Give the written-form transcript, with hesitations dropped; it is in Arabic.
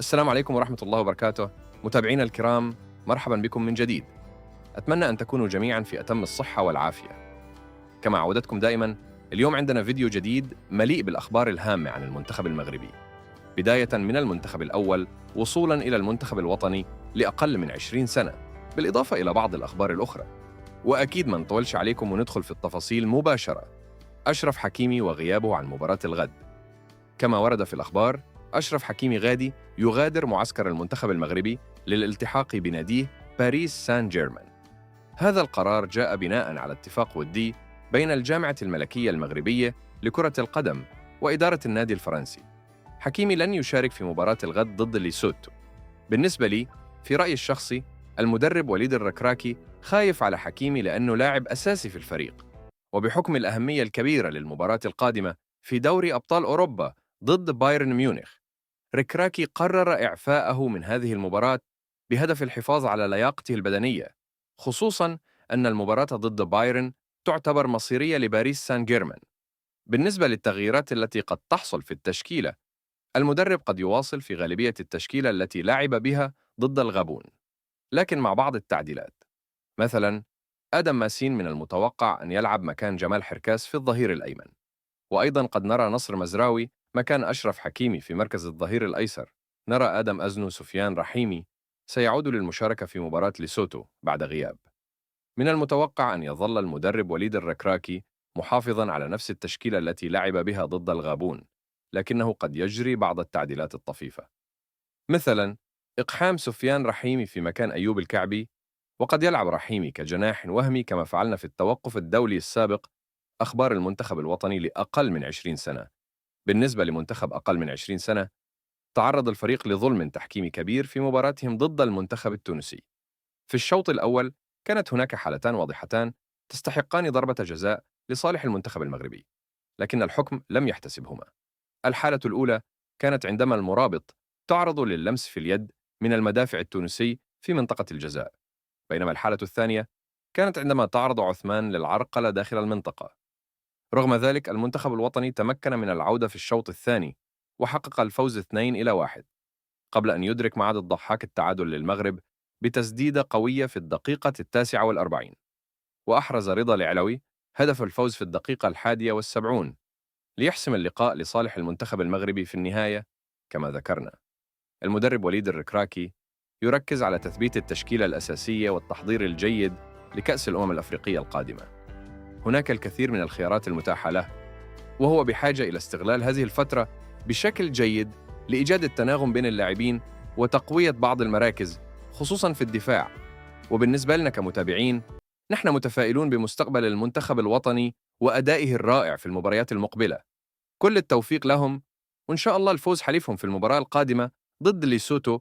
السلام عليكم ورحمة الله وبركاته. متابعينا الكرام، مرحبا بكم من جديد. أتمنى أن تكونوا جميعا في أتم الصحة والعافية. كما عودتكم دائما، اليوم عندنا فيديو جديد مليء بالأخبار الهامة عن المنتخب المغربي، بداية من المنتخب الأول وصولا إلى المنتخب الوطني لأقل من 20 سنة، بالإضافة إلى بعض الأخبار الأخرى. وأكيد ما نطولش عليكم وندخل في التفاصيل مباشرة. أشرف حكيمي وغيابه عن مباراة الغد. كما ورد في الأخبار، أشرف حكيمي غادي يغادر معسكر المنتخب المغربي للالتحاق بناديه باريس سان جيرمان. هذا القرار جاء بناء على اتفاق ودي بين الجامعة الملكية المغربية لكرة القدم وإدارة النادي الفرنسي. حكيمي لن يشارك في مباراة الغد ضد ليسوتو. بالنسبة لي، في رأيي الشخصي، المدرب وليد الركراكي خايف على حكيمي لأنه لاعب أساسي في الفريق، وبحكم الأهمية الكبيرة للمباراة القادمة في دوري أبطال أوروبا ضد بايرن ميونخ، ركراكي قرر إعفاءه من هذه المباراة بهدف الحفاظ على لياقته البدنية، خصوصاً أن المباراة ضد بايرن تعتبر مصيرية لباريس سان جيرمان. بالنسبة للتغييرات التي قد تحصل في التشكيلة، المدرب قد يواصل في غالبية التشكيلة التي لعب بها ضد الغابون، لكن مع بعض التعديلات. مثلاً، آدم ماسين من المتوقع أن يلعب مكان جمال حركاس في الظهير الأيمن، وأيضاً قد نرى نصر مزراوي مكان أشرف حكيمي في مركز الظهير الأيسر. نرى آدم أزنو سفيان رحيمي سيعود للمشاركة في مباراة ليسوتو بعد غياب. من المتوقع أن يظل المدرب وليد الركراكي محافظاً على نفس التشكيلة التي لعب بها ضد الغابون، لكنه قد يجري بعض التعديلات الطفيفة، مثلاً إقحام سفيان رحيمي في مكان أيوب الكعبي، وقد يلعب رحيمي كجناح وهمي كما فعلنا في التوقف الدولي السابق. أخبار المنتخب الوطني لأقل من 20 سنة. بالنسبة لمنتخب أقل من 20 سنة، تعرض الفريق لظلم تحكيمي كبير في مباراتهم ضد المنتخب التونسي. في الشوط الأول كانت هناك حالتان واضحتان تستحقان ضربة جزاء لصالح المنتخب المغربي، لكن الحكم لم يحتسبهما. الحالة الأولى كانت عندما المرابط تعرض للمس في اليد من المدافع التونسي في منطقة الجزاء، بينما الحالة الثانية كانت عندما تعرض عثمان للعرقلة داخل المنطقة. رغم ذلك، المنتخب الوطني تمكن من العودة في الشوط الثاني وحقق الفوز 2-1، قبل أن يدرك معاد الضحاك التعادل للمغرب بتسديدة قوية في الدقيقة 49، وأحرز رضا العلوي هدف الفوز في الدقيقة 71 ليحسم اللقاء لصالح المنتخب المغربي في النهاية. كما ذكرنا، المدرب وليد الركراكي يركز على تثبيت التشكيلة الأساسية والتحضير الجيد لكأس الأمم الأفريقية القادمة. هناك الكثير من الخيارات المتاحة له، وهو بحاجة إلى استغلال هذه الفترة بشكل جيد لإيجاد التناغم بين اللاعبين وتقوية بعض المراكز، خصوصاً في الدفاع. وبالنسبة لنا كمتابعين، نحن متفائلون بمستقبل المنتخب الوطني وأدائه الرائع في المباريات المقبلة. كل التوفيق لهم، وإن شاء الله الفوز حليفهم في المباراة القادمة ضد ليسوتو